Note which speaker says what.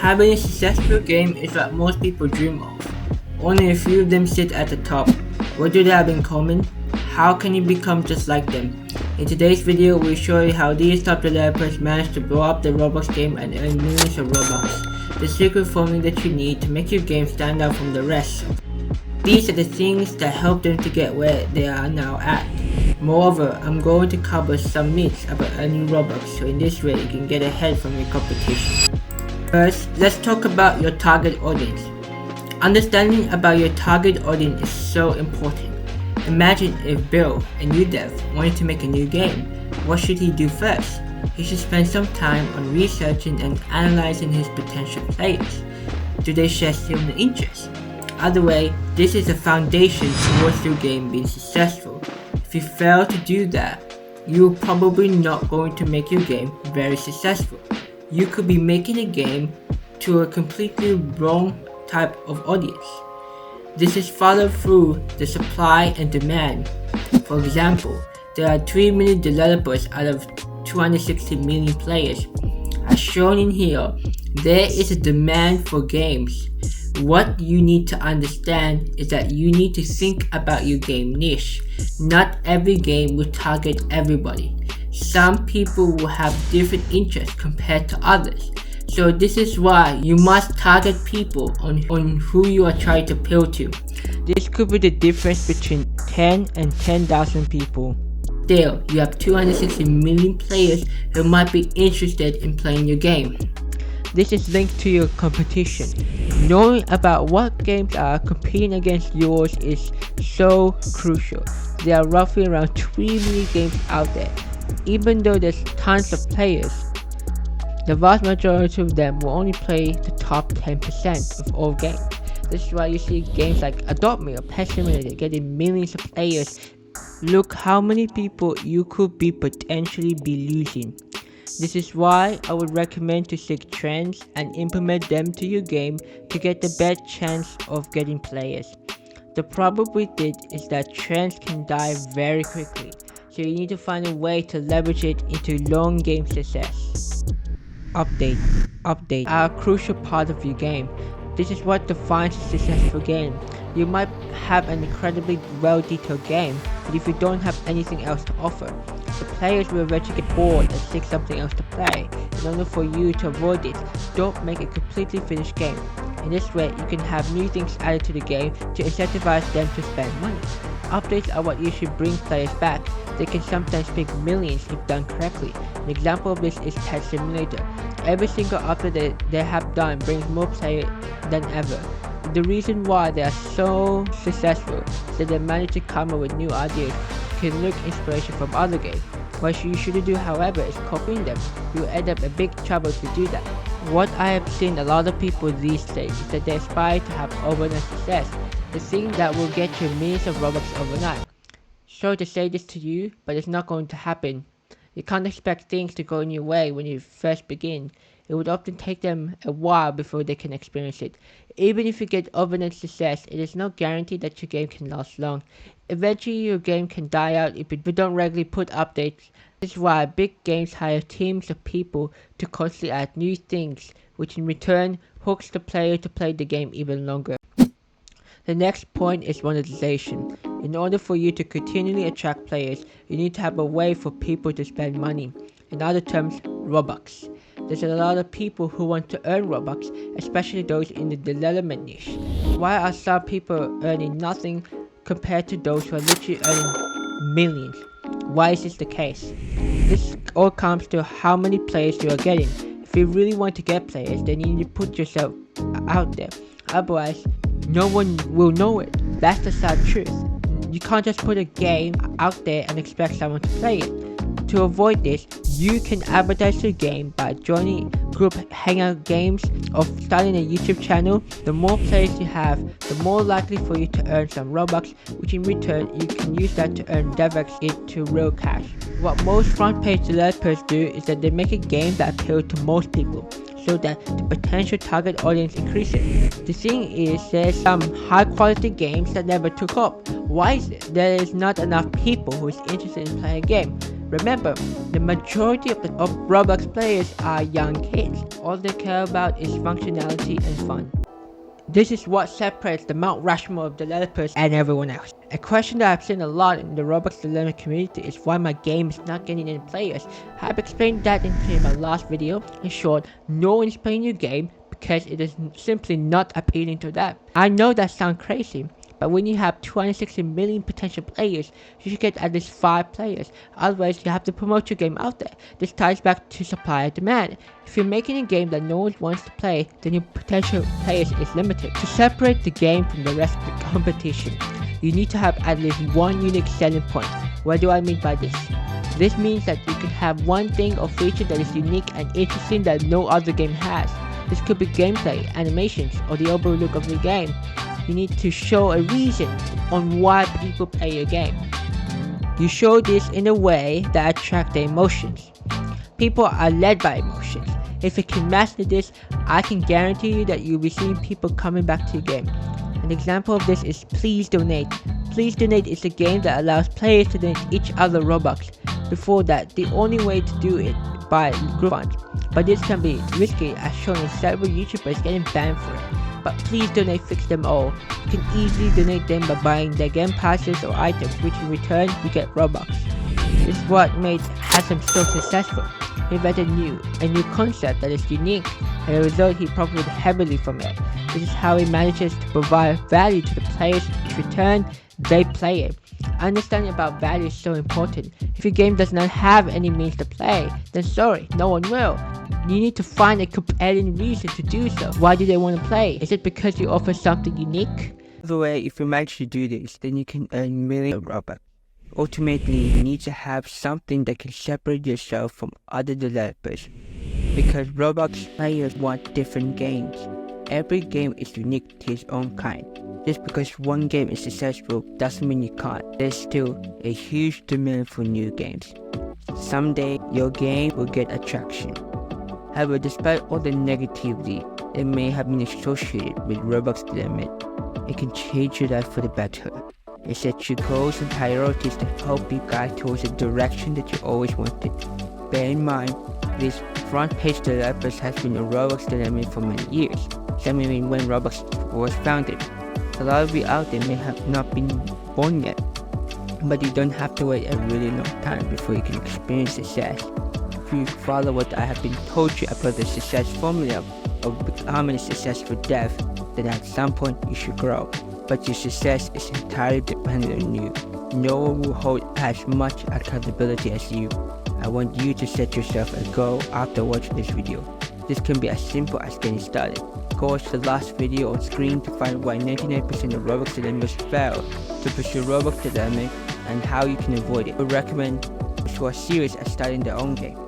Speaker 1: Having a successful game is what most people dream of. Only a few of them sit at the top. What do they have in common? How can you become just like them? In today's video, we'll show you how these top developers managed to blow up the Roblox game and earn millions of Robux. The secret formula that you need to make your game stand out from the rest. These are the things that help them to get where they are now at. Moreover, I'm going to cover some myths about earning Robux, so in this way you can get ahead from your competition. First, let's talk about your target audience. Understanding about your target audience is so important. Imagine if Bill, a new dev, wanted to make a new game. What should he do first? He should spend some time on researching and analyzing his potential players. Do they share similar interests? Either way, this is a foundation towards your game being successful. If you fail to do that, you're probably not going to make your game very successful. You could be making a game to a completely wrong type of audience. This is followed through the supply and demand. For example, there are 3 million developers out of 260 million players. As shown in here, there is a demand for games. What you need to understand is that you need to think about your game niche. Not every game will target everybody. Some people will have different interests compared to others. So this is why you must target people on who you are trying to appeal to. This could be the difference between 10 and 10,000 people. Still, you have 260 million players who might be interested in playing your game. This is linked to your competition. Knowing about what games are competing against yours is so crucial. There are roughly around 3 million games out there. Even though there's tons of players, the vast majority of them will only play the top 10% of all games. This is why you see games like Adopt Me or Pet Simulator getting millions of players. Look how many people you could be potentially be losing. This is why I would recommend to seek trends and implement them to your game to get the best chance of getting players. The problem with it is that trends can die very quickly, so you need to find a way to leverage it into long game success. Update are a crucial part of your game. This is what defines a successful game. You might have an incredibly well-detailed game, but if you don't have anything else to offer, the players will eventually get bored and seek something else to play. In order for you to avoid this, don't make a completely finished game. In this way, you can have new things added to the game to incentivize them to spend money. Updates are what usually bring players back. They can sometimes pick millions if done correctly. An example of this is Pet Simulator. Every single update that they have done brings more players than ever. The reason why they are so successful is that they manage to come up with new ideas, can look inspiration from other games. What you shouldn't do, however, is copying them. You'll end up in big trouble to do that. What I have seen a lot of people these days is that they aspire to have overnight success, the thing that will get you millions of Robux overnight. Sorry to say this to you, but it's not going to happen. You can't expect things to go in your way when you first begin. It would often take them a while before they can experience it. Even if you get overnight success, it is no guarantee that your game can last long. Eventually your game can die out if you don't regularly put updates. This is why big games hire teams of people to constantly add new things, which in return hooks the player to play the game even longer. The next point is monetization. In order for you to continually attract players, you need to have a way for people to spend money. In other terms, Robux. There's a lot of people who want to earn Robux, especially those in the development niche. Why are some people earning nothing compared to those who are literally earning millions? Why is this the case? This all comes to how many players you are getting. If you really want to get players, then you need to put yourself out there. Otherwise, no one will know it. That's the sad truth. You can't just put a game out there and expect someone to play it. To avoid this, you can advertise your game by joining group hangout games or starting a YouTube channel. The more players you have, the more likely for you to earn some Robux, which in return you can use that to earn DevX into real cash. What most front page developers do is that they make a game that appeals to most people, so that the potential target audience increases. The thing is, there's some high quality games that never took up. Why is it? There is not enough people who is interested in playing a game. Remember, the majority of Roblox players are young kids. All they care about is functionality and fun. This is what separates the Mount Rushmore of developers and everyone else. A question that I've seen a lot in the Roblox development community is why my game is not getting any players. I've explained that in my last video. In short, no one is playing your game because it is simply not appealing to them. I know that sounds crazy, but when you have 260 million potential players, you should get at least 5 players. Otherwise, you have to promote your game out there. This ties back to supply and demand. If you're making a game that no one wants to play, then your potential players is limited. To separate the game from the rest of the competition, you need to have at least one unique selling point. What do I mean by this? This means that you can have one thing or feature that is unique and interesting that no other game has. This could be gameplay, animations, or the overall look of the game. You need to show a reason on why people play your game. You show this in a way that attracts their emotions. People are led by emotions. If you can master this, I can guarantee you that you'll be seeing people coming back to your game. An example of this is Please Donate. Please Donate is a game that allows players to donate each other Robux. Before that, the only way to do it by group funds. But this can be risky, as shown in several YouTubers getting banned for it. But Please Donate fix them all. You can easily donate them by buying their game passes or items, which in return you get Robux. This is what made Hassan so successful. He invented a new concept that is unique, and as a result he profited heavily from it. This is how he manages to provide value to the players, in return they play it. Understanding about value is so important. If your game does not have any means to play, then sorry, no one will. You need to find a compelling reason to do so. Why do they want to play? Is it because you offer something unique?
Speaker 2: By the way, if you manage to do this, then you can earn millions of Robux. Ultimately, you need to have something that can separate yourself from other developers. Because Roblox players want different games. Every game is unique to its own kind. Just because one game is successful doesn't mean you can't. There's still a huge demand for new games. Someday, your game will get attraction. However, despite all the negativity that may have been associated with Roblox development, it can change your life for the better. It sets you goals and priorities that help you guide towards the direction that you always wanted. Bear in mind, these front-page developers have been in Roblox development for many years, some even when Roblox was founded. A lot of you out there may have not been born yet, but you don't have to wait a really long time before you can experience success. If you follow what I have been told you about the success formula of becoming a successful dev, then at some point you should grow. But your success is entirely dependent on you. No one will hold as much accountability as you. I want you to set yourself a goal after watching this video. This can be as simple as getting started. Go watch the last video on screen to find why 99% of Roblox developers fail to pursue Roblox development and how you can avoid it. I would recommend to a serious at starting their own game.